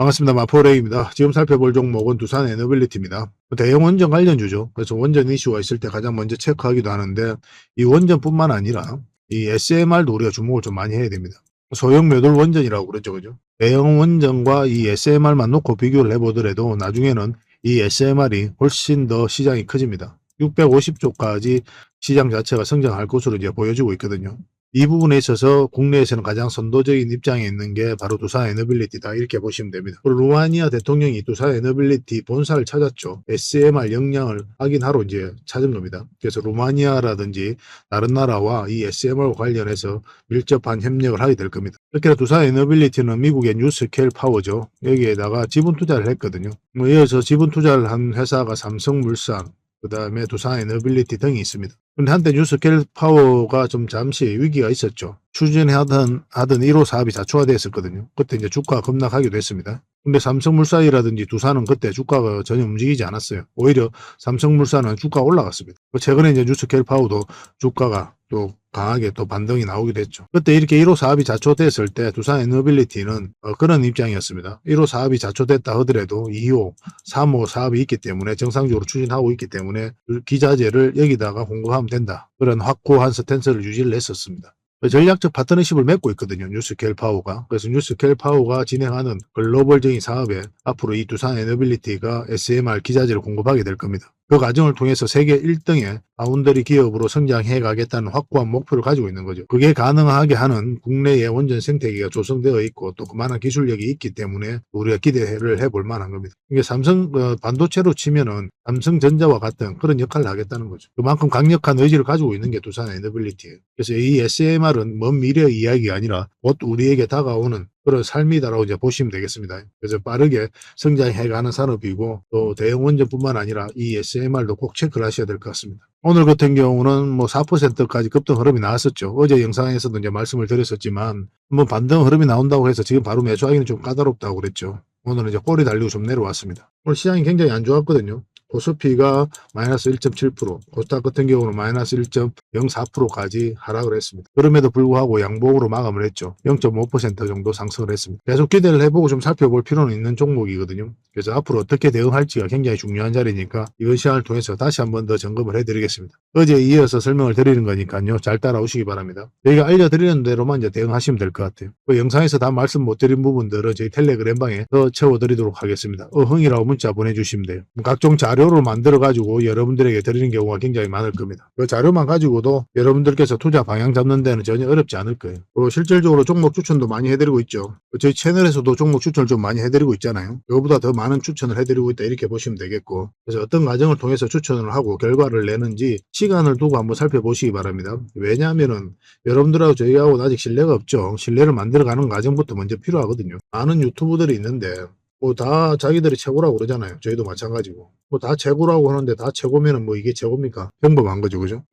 반갑습니다. 마포레이입니다. 지금 살펴볼 종목은 두산 에너빌리티입니다. 대형 원전 관련주죠. 그래서 원전 이슈가 있을 때 가장 먼저 체크하기도 하는데 이 원전뿐만 아니라 이 SMR도 우리가 주목을 좀 많이 해야 됩니다. 소형 묘돌 원전이라고 그러죠. 그죠? 대형 원전과 이 SMR만 놓고 비교를 해보더라도 나중에는 이 SMR이 훨씬 더 시장이 커집니다. 650조까지 시장 자체가 성장할 것으로 이제 보여지고 있거든요. 이 부분에 있어서 국내에서는 가장 선도적인 입장에 있는 게 바로 두산 에너빌리티다 이렇게 보시면 됩니다. 그리고 루마니아 대통령이 두산 에너빌리티 본사를 찾았죠. SMR 역량을 확인하러 이제 찾은 겁니다. 그래서 루마니아라든지 다른 나라와 이 SMR 관련해서 밀접한 협력을 하게 될 겁니다. 특히나 두산 에너빌리티는 미국의 뉴스케일 파워죠. 여기에다가 지분 투자를 했거든요. 이어서 지분 투자를 한 회사가 삼성물산, 그 다음에 두산 에너빌리티 등이 있습니다. 근데 한때 뉴스케일 파워가 좀 잠시 위기가 있었죠. 추진하던 1호 사업이 자초가 됐었거든요. 그때 이제 주가가 급락하기도 했습니다. 근데 삼성물산이라든지 두산은 그때 주가가 전혀 움직이지 않았어요. 오히려 삼성물산은 주가가 올라갔습니다. 최근에 이제 뉴스케일 파워도 주가가 또 강하게 또 반등이 나오기도 했죠. 그때 이렇게 1호 사업이 자초됐을 때 두산 에너빌리티는 그런 입장이었습니다. 1호 사업이 자초됐다 하더라도 2호, 3호 사업이 있기 때문에 정상적으로 추진하고 있기 때문에 기자재를 여기다가 공급하면 된다. 그런 확고한 스탠스를 유지를 했었습니다. 전략적 파트너십을 맺고 있거든요. 뉴스케일 파워가. 그래서 뉴스케일 파워가 진행하는 글로벌적인 사업에 앞으로 이 두산 에너빌리티가 SMR 기자재를 공급하게 될 겁니다. 그 과정을 통해서 세계 1등의 파운더리 기업으로 성장해 가겠다는 확고한 목표를 가지고 있는 거죠. 그게 가능하게 하는 국내의 원전 생태계가 조성되어 있고 또 그만한 기술력이 있기 때문에 우리가 기대를 해볼 만한 겁니다. 이게 삼성 반도체로 치면은 삼성전자와 같은 그런 역할을 하겠다는 거죠. 그만큼 강력한 의지를 가지고 있는 게 두산 에너빌리티예요. 그래서 이 SMR은 먼 미래의 이야기가 아니라 곧 우리에게 다가오는 그런 삶이다라고 이제 보시면 되겠습니다. 그래서 빠르게 성장해가는 산업이고 또 대형 원전뿐만 아니라 이 SMR도 꼭 체크를 하셔야 될 것 같습니다. 오늘 같은 경우는 뭐 4%까지 급등 흐름이 나왔었죠. 어제 영상에서도 이제 말씀을 드렸었지만 한번 반등 흐름이 나온다고 해서 지금 바로 매수하기는 좀 까다롭다고 그랬죠. 오늘은 이제 꼬리 달리고 좀 내려왔습니다. 오늘 시장이 굉장히 안 좋았거든요. 코스피가 마이너스 1.7%, 코스닥 같은 경우는 마이너스 1.04%까지 하락을 했습니다. 그럼에도 불구하고 양봉으로 마감을 했죠. 0.5% 정도 상승을 했습니다. 계속 기대를 해보고 좀 살펴볼 필요는 있는 종목이거든요. 그래서 앞으로 어떻게 대응할지가 굉장히 중요한 자리니까 이번 시간을 통해서 다시 한번 더 점검을 해드리겠습니다. 어제 이어서 설명을 드리는 거니까요. 잘 따라오시기 바랍니다. 저희가 알려드리는 대로만 이제 대응하시면 될 것 같아요. 그 영상에서 다 말씀 못 드린 부분들은 저희 텔레그램 방에 더 채워드리도록 하겠습니다. 흥이라고 문자 보내주시면 돼요. 각종 자료를 만들어 가지고 여러분들에게 드리는 경우가 굉장히 많을 겁니다. 그 자료만 가지고도 여러분들께서 투자 방향 잡는 데는 전혀 어렵지 않을 거예요. 그리고 실질적으로 종목 추천도 많이 해드리고 있죠. 저희 채널에서도 종목 추천을 좀 많이 해드리고 있잖아요. 이거보다 더 많은 추천을 해드리고 있다 이렇게 보시면 되겠고, 그래서 어떤 과정을 통해서 추천을 하고 결과를 내는지 시간을 두고 한번 살펴보시기 바랍니다. 왜냐하면은 여러분들하고 저희하고는 아직 신뢰가 없죠. 신뢰를 만들어가는 과정부터 먼저 필요하거든요. 많은 유튜브들이 있는데 뭐 다 자기들이 최고라고 그러잖아요. 저희도 마찬가지고. 뭐 다 최고라고 하는데 다 최고면은 뭐 이게 최고입니까? 평범한 거죠. 그죠?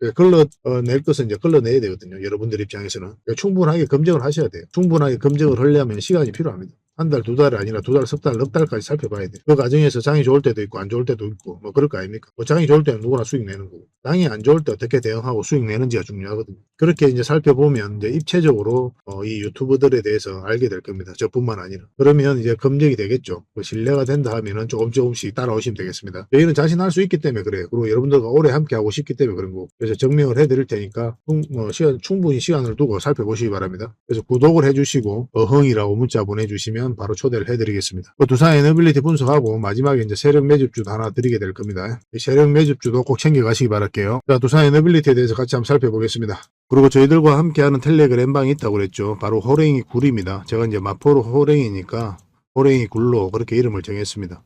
낼 것은 이제 걸러내야 되거든요. 여러분들 입장에서는. 충분하게 검증을 하셔야 돼요. 충분하게 검증을 하려면 시간이 필요합니다. 한 달, 두 달이 아니라 두 달, 석 달, 넉 달까지 살펴봐야 돼요. 그 과정에서 장이 좋을 때도 있고 안 좋을 때도 있고 뭐 그럴 거 아닙니까? 뭐 장이 좋을 때는 누구나 수익 내는 거고 장이 안 좋을 때 어떻게 대응하고 수익 내는지가 중요하거든요. 그렇게 이제 살펴보면 이제 입체적으로 이 유튜버들에 대해서 알게 될 겁니다. 저뿐만 아니라. 그러면 이제 검증이 되겠죠. 뭐 신뢰가 된다 하면은 조금씩 따라오시면 되겠습니다. 저희는 자신할 수 있기 때문에 그래요. 그리고 여러분들과 오래 함께 하고 싶기 때문에 그런 거고. 그래서 증명을 해드릴 테니까 충분히 시간을 두고 살펴보시기 바랍니다. 그래서 구독을 해주시고 어흥이라고 문자 보내주시면 바로 초대를 해드리겠습니다. 두산 에너빌리티 분석하고 마지막에 이제 세력 매집주도 하나 드리게 될 겁니다. 이 세력 매집주도 꼭 챙겨가시기 바랄게요. 자, 두산 에너빌리티에 대해서 같이 한번 살펴보겠습니다. 그리고 저희들과 함께하는 텔레그램 방이 있다고 그랬죠. 바로 호랭이 굴입니다. 제가 이제 마포로 호랭이니까 호랭이 굴로 그렇게 이름을 정했습니다.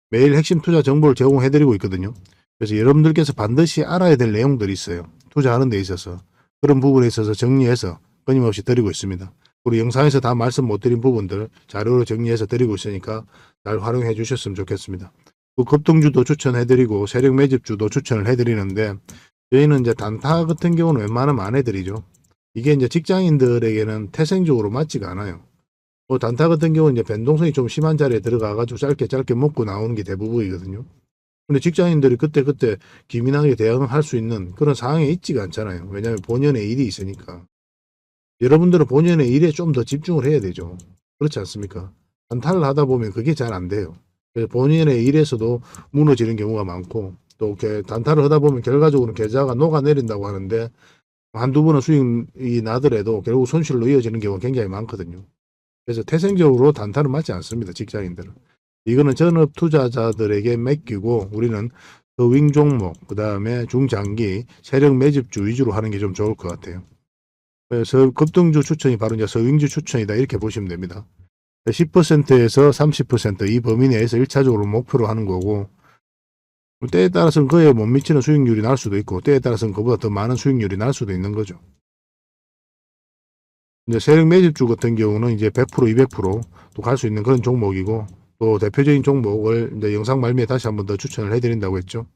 매일 핵심 투자 정보를 제공해드리고 있거든요. 그래서 여러분들께서 반드시 알아야 될 내용들이 있어요. 투자하는 데 있어서. 그런 부분에 있어서 정리해서 끊임없이 드리고 있습니다. 그리고 영상에서 다 말씀 못 드린 부분들 자료로 정리해서 드리고 있으니까 잘 활용해 주셨으면 좋겠습니다. 그 급등주도 추천해드리고 세력 매집주도 추천을 해드리는데 저희는 이제 단타 같은 경우는 웬만하면 안 해드리죠. 이게 이제 직장인들에게는 태생적으로 맞지가 않아요. 뭐 단타 같은 경우는 이제 변동성이 좀 심한 자리에 들어가가지고 짧게 먹고 나오는 게 대부분이거든요. 근데 직장인들이 그때 기민하게 대응할 수 있는 그런 상황에 있지가 않잖아요. 왜냐하면 본연의 일이 있으니까. 여러분들은 본연의 일에 좀 더 집중을 해야 되죠. 그렇지 않습니까? 단타를 하다 보면 그게 잘 안 돼요. 그래서 본인의 일에서도 무너지는 경우가 많고, 또 이렇게 단타를 하다 보면 결과적으로 계좌가 녹아내린다고 하는데, 한두 번은 수익이 나더라도 결국 손실로 이어지는 경우가 굉장히 많거든요. 그래서 태생적으로 단타는 맞지 않습니다. 직장인들은. 이거는 전업 투자자들에게 맡기고, 우리는 윙 종목, 그 다음에 중장기 세력 매집주 위주로 하는 게 좀 좋을 것 같아요. 그래서 급등주 추천이 바로 이제 서윙주 추천이다, 이렇게 보시면 됩니다. 10%에서 30% 이 범위 내에서 1차적으로 목표로 하는 거고, 때에 따라서는 그에 못 미치는 수익률이 날 수도 있고, 때에 따라서는 그보다 더 많은 수익률이 날 수도 있는 거죠. 이제 세력 매집주 같은 경우는 이제 100%, 200%또 갈 수 있는 그런 종목이고, 또 대표적인 종목을 이제 영상 말미에 다시 한번 더 추천을 해드린다고 했죠.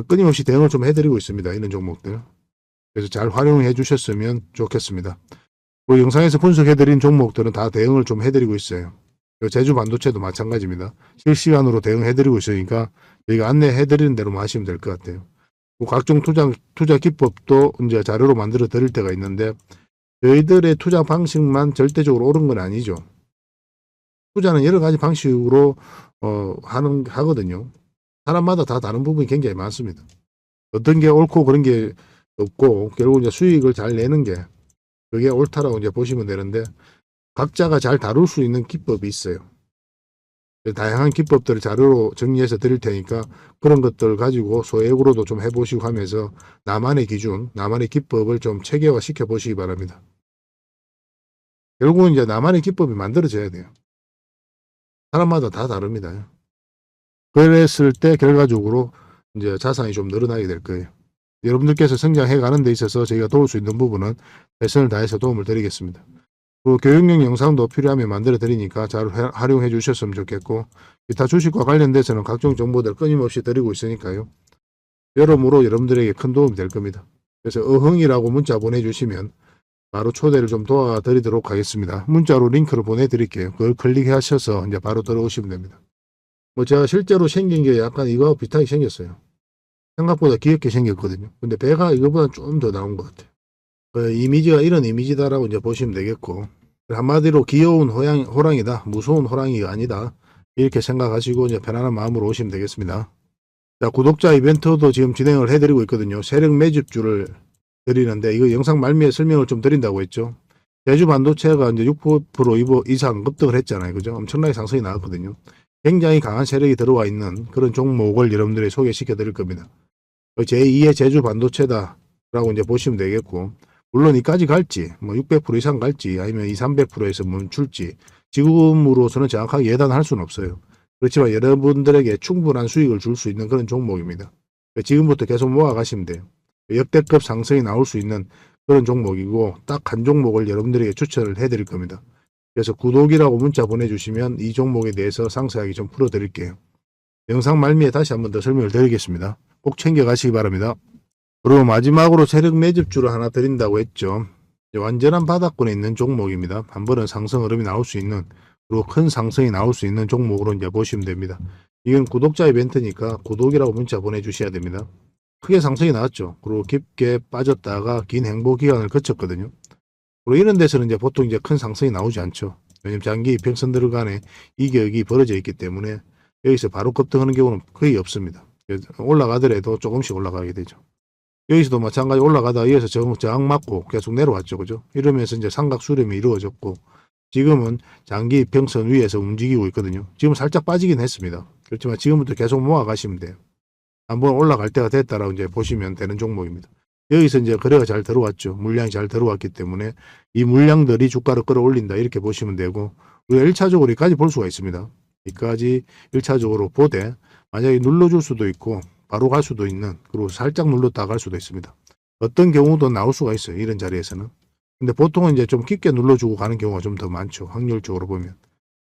끊임없이 대응을 좀 해드리고 있습니다. 이런 종목들. 그래서 잘 활용해 주셨으면 좋겠습니다. 영상에서 분석해드린 종목들은 다 대응을 좀 해드리고 있어요. 제주 반도체도 마찬가지입니다. 실시간으로 대응해드리고 있으니까 저희가 안내해드리는 대로만 하시면 될 것 같아요. 각종 투자 기법도 이제 자료로 만들어 드릴 때가 있는데, 저희들의 투자 방식만 절대적으로 옳은 건 아니죠. 투자는 여러 가지 방식으로 하거든요. 사람마다 다 다른 부분이 굉장히 많습니다. 어떤 게 옳고 그런 게 없고, 결국 이제 수익을 잘 내는 게 그게 옳다라고 이제 보시면 되는데, 각자가 잘 다룰 수 있는 기법이 있어요. 다양한 기법들을 자료로 정리해서 드릴 테니까 그런 것들 가지고 소액으로도 좀 해보시고 하면서 나만의 기준, 나만의 기법을 좀 체계화 시켜 보시기 바랍니다. 결국은 이제 나만의 기법이 만들어져야 돼요. 사람마다 다 다릅니다. 그랬을 때 결과적으로 이제 자산이 좀 늘어나게 될 거예요. 여러분들께서 성장해 가는 데 있어서 저희가 도울 수 있는 부분은 최선을 다해서 도움을 드리겠습니다. 그 교육용 영상도 필요하면 만들어 드리니까 잘 활용해 주셨으면 좋겠고, 기타 주식과 관련돼서는 각종 정보들 끊임없이 드리고 있으니까요. 여러모로 여러분들에게 큰 도움이 될 겁니다. 그래서 어흥이라고 문자 보내주시면 바로 초대를 좀 도와드리도록 하겠습니다. 문자로 링크를 보내드릴게요. 그걸 클릭하셔서 이제 바로 들어오시면 됩니다. 제가 실제로 생긴 게 약간 이거하고 비슷하게 생겼어요. 생각보다 귀엽게 생겼거든요. 근데 배가 이거보다 좀 더 나온 것 같아요. 이미지가 이런 이미지다라고 이제 보시면 되겠고, 한마디로 귀여운 호랑이다, 무서운 호랑이가 아니다, 이렇게 생각하시고 이제 편안한 마음으로 오시면 되겠습니다. 자, 구독자 이벤트도 지금 진행을 해드리고 있거든요. 세력 매집주를 드리는데, 이거 영상 말미에 설명을 좀 드린다고 했죠. 제주 반도체가 이제 6% 이상 급등을 했잖아요. 그죠? 엄청나게 상승이 나왔거든요. 굉장히 강한 세력이 들어와 있는 그런 종목을 여러분들이 소개시켜 드릴 겁니다. 제2의 제주 반도체다라고 이제 보시면 되겠고, 물론 이까지 갈지, 600% 이상 갈지, 아니면 200~300%에서 멈출지, 지금으로서는 정확하게 예단할 수는 없어요. 그렇지만 여러분들에게 충분한 수익을 줄 수 있는 그런 종목입니다. 지금부터 계속 모아가시면 돼요. 역대급 상승이 나올 수 있는 그런 종목이고, 딱 한 종목을 여러분들에게 추천을 해드릴 겁니다. 그래서 구독이라고 문자 보내주시면 이 종목에 대해서 상세하게 좀 풀어드릴게요. 영상 말미에 다시 한번 더 설명을 드리겠습니다. 꼭 챙겨가시기 바랍니다. 그리고 마지막으로 세력 매집주를 하나 드린다고 했죠. 완전한 바닥권에 있는 종목입니다. 한 번은 상승 흐름이 나올 수 있는, 그리고 큰 상승이 나올 수 있는 종목으로 이제 보시면 됩니다. 이건 구독자 이벤트니까 구독이라고 문자 보내주셔야 됩니다. 크게 상승이 나왔죠. 그리고 깊게 빠졌다가 긴 행보 기간을 거쳤거든요. 그리고 이런 데서는 이제 보통 이제 큰 상승이 나오지 않죠. 왜냐면 장기 이평선들 간에 이격이 벌어져 있기 때문에 여기서 바로 급등하는 경우는 거의 없습니다. 올라가더라도 조금씩 올라가게 되죠. 여기서도 마찬가지 올라가다가 여기서 저항 맞고 계속 내려왔죠. 그죠? 이러면서 이제 삼각 수렴이 이루어졌고, 지금은 장기 이평선 위에서 움직이고 있거든요. 지금 살짝 빠지긴 했습니다. 그렇지만 지금부터 계속 모아가시면 돼요. 한번 올라갈 때가 됐다라고 이제 보시면 되는 종목입니다. 여기서 이제 거래가 잘 들어왔죠. 물량이 잘 들어왔기 때문에 이 물량들이 주가를 끌어올린다, 이렇게 보시면 되고, 우리가 1차적으로 여기까지 볼 수가 있습니다. 여기까지 1차적으로 보되 만약에 눌러줄 수도 있고 바로 갈 수도 있는, 그리고 살짝 눌렀다 갈 수도 있습니다. 어떤 경우도 나올 수가 있어요. 이런 자리에서는. 근데 보통은 이제 좀 깊게 눌러주고 가는 경우가 좀 더 많죠. 확률적으로 보면.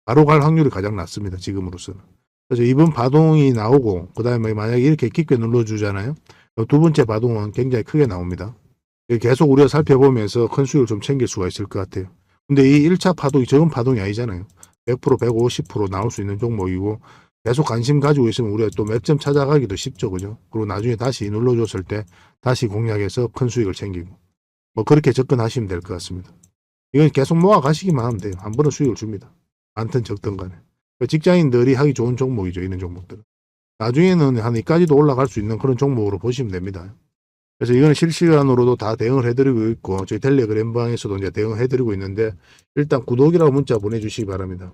바로 갈 확률이 가장 낮습니다. 지금으로서는. 그래서 이번 파동이 나오고, 그 다음에 만약에 이렇게 깊게 눌러주잖아요. 두 번째 파동은 굉장히 크게 나옵니다. 계속 우리가 살펴보면서 큰 수익을 좀 챙길 수가 있을 것 같아요. 근데 이 1차 파동이 적은 파동이 아니잖아요. 100%, 150% 나올 수 있는 종목이고, 계속 관심 가지고 있으면 우리가 또 맥점 찾아가기도 쉽죠. 그죠? 그리고 나중에 다시 눌러줬을 때 다시 공략해서 큰 수익을 챙기고, 그렇게 접근하시면 될 것 같습니다. 이건 계속 모아 가시기만 하면 돼요. 한 번은 수익을 줍니다. 많든 적든 간에. 직장인들이 하기 좋은 종목이죠. 이런 종목들은. 나중에는 한 이까지도 올라갈 수 있는 그런 종목으로 보시면 됩니다. 그래서 이거는 실시간으로도 다 대응을 해드리고 있고 저희 텔레그램 방에서도 이제 대응을 해드리고 있는데 일단 구독이라고 문자 보내주시기 바랍니다.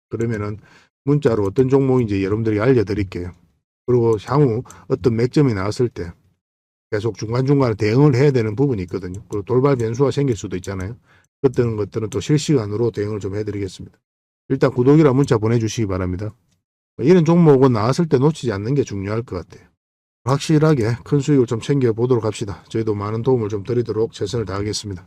그러면은 문자로 어떤 종목인지 여러분들이 알려드릴게요. 그리고 향후 어떤 맥점이 나왔을 때 계속 중간중간에 대응을 해야 되는 부분이 있거든요. 그리고 돌발 변수가 생길 수도 있잖아요. 그런 것들은 또 실시간으로 대응을 좀 해드리겠습니다. 일단 구독이라 문자 보내주시기 바랍니다. 이런 종목은 나왔을 때 놓치지 않는 게 중요할 것 같아요. 확실하게 큰 수익을 좀 챙겨보도록 합시다. 저희도 많은 도움을 좀 드리도록 최선을 다하겠습니다.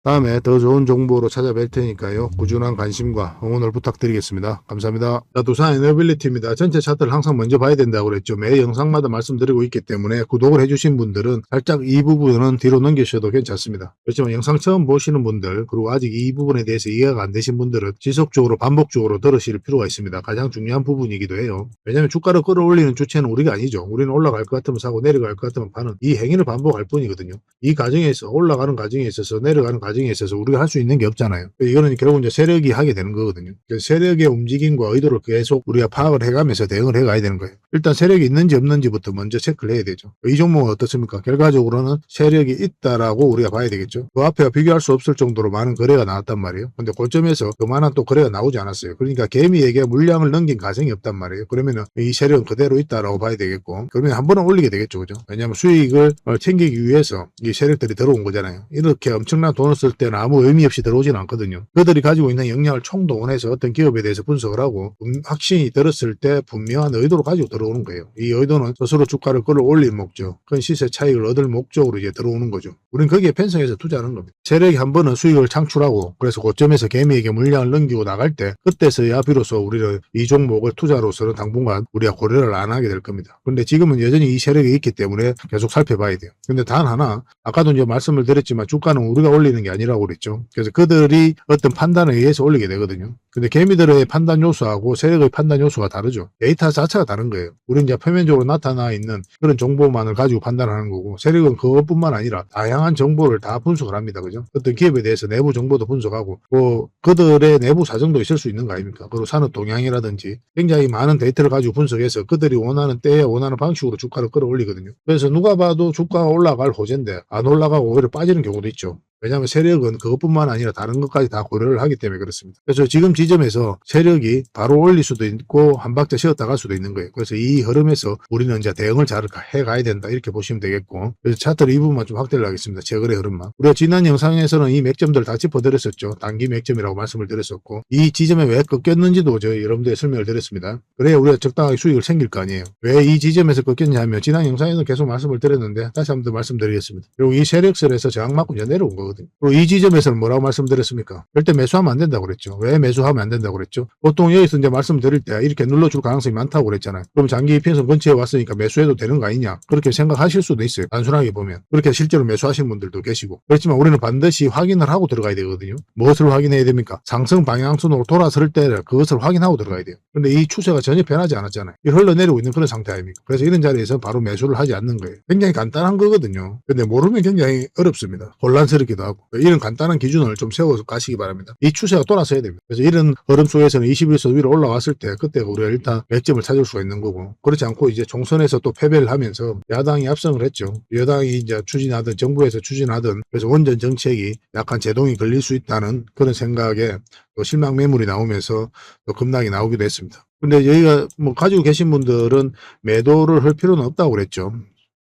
다음에 더 좋은 정보로 찾아뵐 테니까요. 꾸준한 관심과 응원을 부탁드리겠습니다. 감사합니다. 두산 에너빌리티입니다. 전체 차트를 항상 먼저 봐야 된다고 그랬죠. 매 영상마다 말씀드리고 있기 때문에 구독을 해주신 분들은 살짝 이 부분은 뒤로 넘기셔도 괜찮습니다. 그렇지만 영상 처음 보시는 분들 그리고 아직 이 부분에 대해서 이해가 안 되신 분들은 지속적으로 반복적으로 들으실 필요가 있습니다. 가장 중요한 부분이기도 해요. 왜냐하면 주가를 끌어올리는 주체는 우리가 아니죠. 우리는 올라갈 것 같으면 사고 내려갈 것 같으면 파는 이 행위를 반복할 뿐이거든요. 이 과정에서 올라가는 과정에 있어서 내려가는 과정에 있어서 우리가 할 수 있는 게 없잖아요. 이거는 결국 이제 세력이 하게 되는 거거든요. 세력의 움직임과 의도를 계속 우리가 파악을 해가면서 대응을 해가야 되는 거예요. 일단 세력이 있는지 없는지부터 먼저 체크를 해야 되죠. 이 종목은 어떻습니까? 결과적으로는 세력이 있다라고 우리가 봐야 되겠죠. 그 앞에와 비교할 수 없을 정도로 많은 거래가 나왔단 말이에요. 근데 고점에서 그만한 또 거래가 나오지 않았어요. 그러니까 개미에게 물량을 넘긴 가정이 없단 말이에요. 그러면은 이 세력은 그대로 있다라고 봐야 되겠고, 그러면 한 번은 올리게 되겠죠. 그죠? 왜냐하면 수익을 챙기기 위해서 이 세력들이 들어온 거잖아요. 이렇게 엄청난 돈을 쓸 때는 아무 의미 없이 들어오지는 않거든요. 그들이 가지고 있는 역량을 총동원해서 어떤 기업에 대해서 분석을 하고 확신이 들었을 때 분명한 의도를 가지고 들어오는 거예요. 이 의도는 스스로 주가를 끌어올릴 목적, 큰 시세 차익을 얻을 목적으로 이제 들어오는 거죠. 우리는 거기에 편성해서 투자하는 겁니다. 세력이 한 번은 수익을 창출하고 그래서 고점에서 개미에게 물량을 넘기고 나갈 때 그때서야 비로소 우리는 이 종목을 투자로서는 당분간 우리가 고려를 안 하게 될 겁니다. 그런데 지금은 여전히 이 세력이 있기 때문에 계속 살펴봐야 돼요. 근데 단 하나, 아까도 이제 말씀을 드렸지만 주가는 우리가 올리는 게 아니라고 그랬죠. 그래서 그들이 어떤 판단에 의해서 올리게 되거든요. 근데 개미들의 판단 요소하고 세력의 판단 요소가 다르죠. 데이터 자체가 다른 거예요. 우리는 이제 표면적으로 나타나 있는 그런 정보만을 가지고 판단하는 거고, 세력은 그것뿐만 아니라 다양한 정보를 다 분석을 합니다. 그죠? 어떤 기업에 대해서 내부 정보도 분석하고, 뭐 그들의 내부 사정도 있을 수 있는 거 아닙니까? 그리고 산업 동향이라든지 굉장히 많은 데이터를 가지고 분석해서 그들이 원하는 때에 원하는 방식으로 주가를 끌어올리거든요. 그래서 누가 봐도 주가가 올라갈 호재인데 안 올라가고 오히려 빠지는 경우도 있죠. 왜냐하면 세력은 그것뿐만 아니라 다른 것까지 다 고려를 하기 때문에 그렇습니다. 그래서 지금 지점에서 세력이 바로 올릴 수도 있고 한 박자 쉬었다 갈 수도 있는 거예요. 그래서 이 흐름에서 우리는 이제 대응을 잘 해가야 된다 이렇게 보시면 되겠고, 그래서 차트를 이 부분만 좀 확대를 하겠습니다. 최근의 흐름만. 우리가 지난 영상에서는 이 맥점들을 다 짚어드렸었죠. 단기 맥점이라고 말씀을 드렸었고, 이 지점에 왜 꺾였는지도 저희 여러분들의 설명을 드렸습니다. 그래야 우리가 적당하게 수익을 챙길 거 아니에요. 왜 이 지점에서 꺾였냐 하면 지난 영상에는 계속 말씀을 드렸는데 다시 한번 더 말씀드리겠습니다. 그리고 이 세력선에서 저항 맞고 이제 내려온 거거든요. 그리고 이 지점에서는 뭐라고 말씀드렸습니까? 절대 매수하면 안 된다고 그랬죠. 왜 매수하면 안 된다고 그랬죠? 보통 여기서 이제 말씀드릴 때 이렇게 눌러줄 가능성이 많다고 그랬잖아요. 그럼 장기 이평선 근처에 왔으니까 매수해도 되는 거 아니냐? 그렇게 생각하실 수도 있어요. 단순하게 보면. 그렇게 실제로 매수하시는 분들도 계시고. 그렇지만 우리는 반드시 확인을 하고 들어가야 되거든요. 무엇을 확인해야 됩니까? 상승 방향선으로 돌아설 때 그것을 확인하고 들어가야 돼요. 그런데 이 추세가 전혀 변하지 않았잖아요. 흘러내리고 있는 그런 상태 아닙니까? 그래서 이런 자리에서 바로 매수를 하지 않는 거예요. 굉장히 간단한 거거든요. 근데 모르면 굉장히 어렵습니다. 혼란스럽기도 하고. 이런 간단한 기준을 좀 세워서 가시기 바랍니다. 이 추세가 돌아서야 됩니다. 그래서 이런 흐름 속에서는 21선 위로 올라왔을 때 그때가 우리가 일단 맥점을 찾을 수가 있는 거고, 그렇지 않고 이제 총선에서 또 패배를 하면서 야당이 압승을 했죠. 여당이 이제 추진하든 정부에서 추진하든 그래서 원전 정책이 약간 제동이 걸릴 수 있다는 그런 생각에 또 실망 매물이 나오면서 또 급락이 나오기도 했습니다. 근데 여기가 뭐 가지고 계신 분들은 매도를 할 필요는 없다고 그랬죠.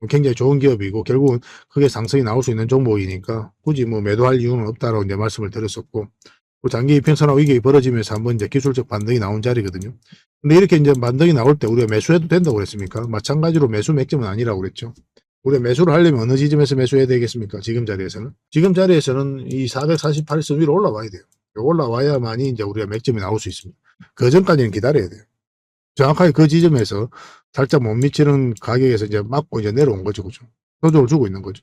굉장히 좋은 기업이고 결국은 크게 상승이 나올 수 있는 종목이니까 굳이 뭐 매도할 이유는 없다라고 이제 말씀을 드렸었고, 장기 이평선하고 이게 벌어지면서 한번 이제 기술적 반등이 나온 자리거든요. 근데 이렇게 이제 반등이 나올 때 우리가 매수해도 된다고 그랬습니까? 마찬가지로 매수 맥점은 아니라고 그랬죠. 우리가 매수를 하려면 어느 지점에서 매수해야 되겠습니까? 지금 자리에서는. 지금 자리에서는 이 448선 위로 올라와야 돼요. 올라와야만이 이제 우리가 맥점이 나올 수 있습니다. 그 전까지는 기다려야 돼요. 정확하게 그 지점에서 살짝 못 미치는 가격에서 이제 맞고 이제 내려온 거죠. 그죠? 조정을 주고 있는 거죠.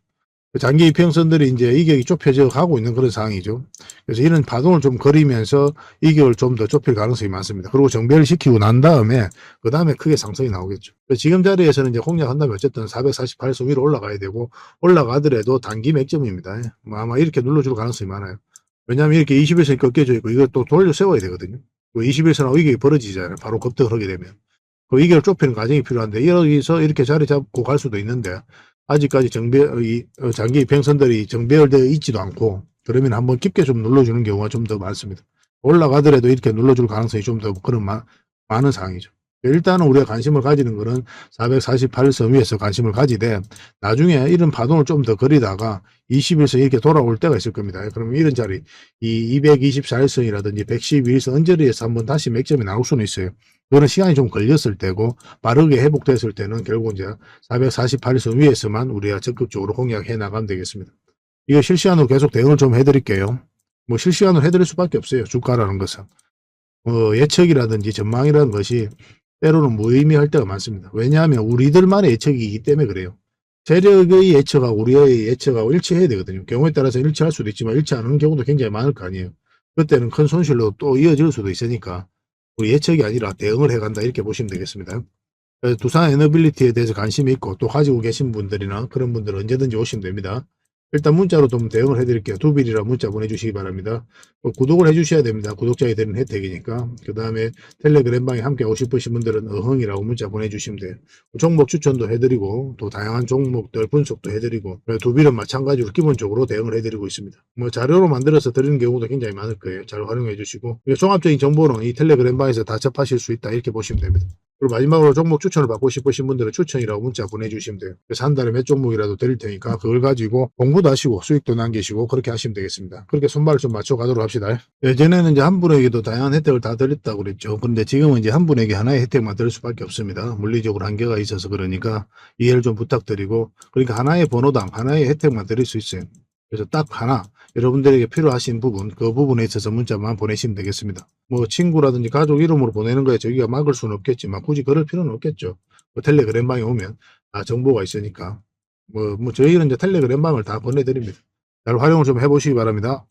장기 이평선들이 이제 이격이 좁혀져 가고 있는 그런 상황이죠. 그래서 이런 파동을 좀 그리면서 이격을 좀 더 좁힐 가능성이 많습니다. 그리고 정배를 시키고 난 다음에 그 다음에 크게 상승이 나오겠죠. 지금 자리에서는 이제 공략한다면 어쨌든 448선 위로 올라가야 되고, 올라가더라도 단기 맥점입니다. 아마 이렇게 눌러줄 가능성이 많아요. 왜냐하면 이렇게 21선이 꺾여져 있고 이거 또 돌려 세워야 되거든요. 21선하고 이게 벌어지잖아요. 바로 급등을 하게 되면. 그 이걸 좁히는 과정이 필요한데 여기서 이렇게 자리 잡고 갈 수도 있는데 아직까지 장기 이평선들이 정배열되어 있지도 않고 그러면 한번 깊게 좀 눌러주는 경우가 좀 더 많습니다. 올라가더라도 이렇게 눌러줄 가능성이 좀 더 그런 많은 상황이죠. 일단은 우리가 관심을 가지는 거는 448선 위에서 관심을 가지되 나중에 이런 파동을 좀 더 그리다가 21선 이렇게 돌아올 때가 있을 겁니다. 그러면 이런 자리 이 224일선이라든지 112일선 언저리에서 한번 다시 맥점이 나올 수는 있어요. 그런 시간이 좀 걸렸을 때고 빠르게 회복됐을 때는 결국 이제 448일선 위에서만 우리가 적극적으로 공략해 나가면 되겠습니다. 이거 실시간으로 계속 대응을 좀 해드릴게요. 뭐 실시간으로 해드릴 수밖에 없어요. 주가라는 것은. 예측이라든지 전망이라는 것이 때로는 무의미할 때가 많습니다. 왜냐하면 우리들만의 예측이기 때문에 그래요. 세력의 예측하고 우리의 예측하고 일치해야 되거든요. 경우에 따라서 일치할 수도 있지만 일치 않는 경우도 굉장히 많을 거 아니에요. 그때는 큰 손실로 또 이어질 수도 있으니까 우리 예측이 아니라 대응을 해간다 이렇게 보시면 되겠습니다. 그래서 두산 에너빌리티에 대해서 관심이 있고 또 가지고 계신 분들이나 그런 분들은 언제든지 오시면 됩니다. 일단 문자로 좀 대응을 해드릴게요. 두빌이라 문자 보내주시기 바랍니다. 구독을 해주셔야 됩니다. 구독자에 되는 혜택이니까. 그 다음에 텔레그램방에 함께 오고 싶으신 분들은 어흥이라고 문자 보내주시면 돼요. 종목 추천도 해드리고 또 다양한 종목들 분석도 해드리고 두빌은 마찬가지로 기본적으로 대응을 해드리고 있습니다. 뭐 자료로 만들어서 드리는 경우도 굉장히 많을 거예요. 잘 활용해 주시고 종합적인 정보는 이 텔레그램방에서 다 접하실 수 있다 이렇게 보시면 됩니다. 그리고 마지막으로 종목 추천을 받고 싶으신 분들은 추천이라고 문자 보내주시면 돼요. 그래서 한 달에 몇 종목이라도 드릴 테니까 그걸 가지고 공부도 하시고 수익도 남기시고 그렇게 하시면 되겠습니다. 그렇게 손발을 좀 맞춰가도록 합시다. 예전에는 이제 한 분에게도 다양한 혜택을 다 드렸다고 그랬죠. 그런데 지금은 이제 한 분에게 하나의 혜택만 드릴 수밖에 없습니다. 물리적으로 한계가 있어서 그러니까 이해를 좀 부탁드리고 그러니까 하나의 번호당 하나의 혜택만 드릴 수 있어요. 그래서 딱 하나 여러분들에게 필요하신 부분 그 부분에 있어서 문자만 보내시면 되겠습니다. 뭐 친구라든지 가족 이름으로 보내는 거에 저희가 막을 수는 없겠지만 굳이 그럴 필요는 없겠죠. 뭐 텔레그램방에 오면 다 정보가 있으니까 뭐 저희는 이제 텔레그램방을 다 보내드립니다. 잘 활용을 좀 해보시기 바랍니다.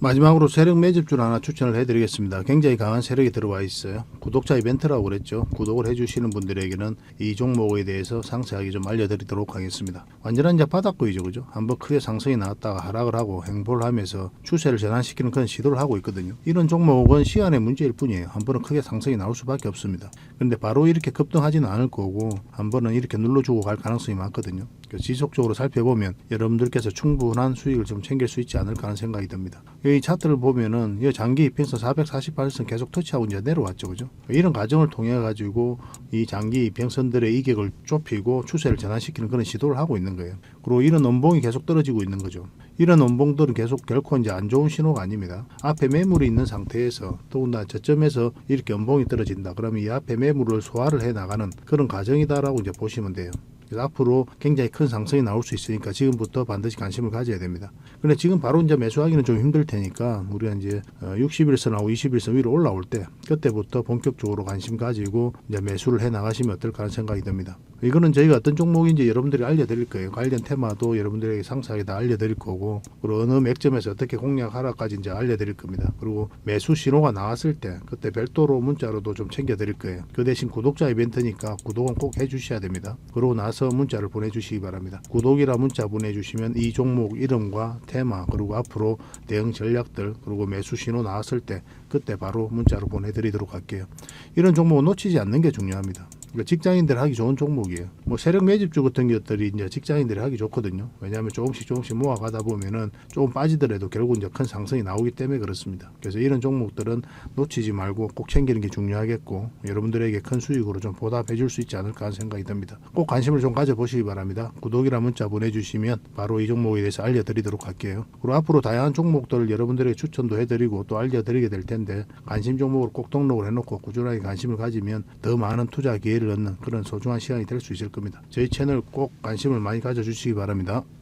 마지막으로 세력 매집주를 하나 추천을 해드리겠습니다. 굉장히 강한 세력이 들어와 있어요. 구독자 이벤트라고 그랬죠. 구독을 해주시는 분들에게는 이 종목에 대해서 상세하게 좀 알려드리도록 하겠습니다. 완전한 이제 바닥구이죠, 그죠? 한번 크게 상승이 나왔다가 하락을 하고 횡보를 하면서 추세를 전환시키는 그런 시도를 하고 있거든요. 이런 종목은 시간의 문제일 뿐이에요. 한 번은 크게 상승이 나올 수밖에 없습니다. 그런데 바로 이렇게 급등하지는 않을 거고 한 번은 이렇게 눌러주고 갈 가능성이 많거든요. 지속적으로 살펴보면 여러분들께서 충분한 수익을 좀 챙길 수 있지 않을까 하는 생각이 듭니다. 이 차트를 보면은 이 장기 이평선 448선 계속 터치하고 이제 내려왔죠, 그죠? 이런 과정을 통해 가지고 이 장기 이평선들의 이격을 좁히고 추세를 전환시키는 그런 시도를 하고 있는 거예요. 그리고 이런 원봉이 계속 떨어지고 있는 거죠. 이런 원봉들은 계속 결코 이제 안 좋은 신호가 아닙니다. 앞에 매물이 있는 상태에서 더군다나 저점에서 이렇게 원봉이 떨어진다. 그러면 이 앞에 매물을 소화를 해 나가는 그런 과정이다라고 이제 보시면 돼요. 그래서 앞으로 굉장히 큰 상승이 나올 수 있으니까 지금부터 반드시 관심을 가져야 됩니다. 근데 지금 바로 이제 매수하기는 좀 힘들 테니까 우리가 이제 60일선하고 20일선 위로 올라올 때 그때부터 본격적으로 관심 가지고 이제 매수를 해 나가시면 어떨까 하는 생각이 듭니다. 이거는 저희가 어떤 종목인지 여러분들이 알려드릴 거예요. 관련 테마도 여러분들에게 상세하게 다 알려드릴 거고 그리고 어느 맥점에서 어떻게 공략하라까지 이제 알려드릴 겁니다. 그리고 매수 신호가 나왔을 때 그때 별도로 문자로도 좀 챙겨드릴 거예요. 그 대신 구독자 이벤트니까 구독은 꼭 해주셔야 됩니다. 그러고 나서 문자를 보내주시기 바랍니다. 구독이라 문자 보내주시면 이 종목 이름과 테마 그리고 앞으로 대응 전략들 그리고 매수 신호 나왔을 때 그때 바로 문자로 보내드리도록 할게요. 이런 종목은 놓치지 않는 게 중요합니다. 직장인들 하기 좋은 종목이에요. 뭐 세력 매집주 같은 것들이 이제 직장인들이 하기 좋거든요. 왜냐하면 조금씩 모아가다 보면은 조금 빠지더라도 결국 이제 큰 상승이 나오기 때문에 그렇습니다. 그래서 이런 종목들은 놓치지 말고 꼭 챙기는 게 중요하겠고 여러분들에게 큰 수익으로 좀 보답해 줄 수 있지 않을까 하는 생각이 듭니다. 꼭 관심을 좀 가져보시기 바랍니다. 구독이라 문자 보내주시면 바로 이 종목에 대해서 알려드리도록 할게요. 그리고 앞으로 다양한 종목들을 여러분들에게 추천도 해드리고 또 알려드리게 될 텐데 관심 종목으로 꼭 등록을 해놓고 꾸준하게 관심을 가지면 더 많은 투자 기회를 얻는 그런 소중한 시간이 될 수 있을 겁니다. 저희 채널 꼭 관심을 많이 가져주시기 바랍니다.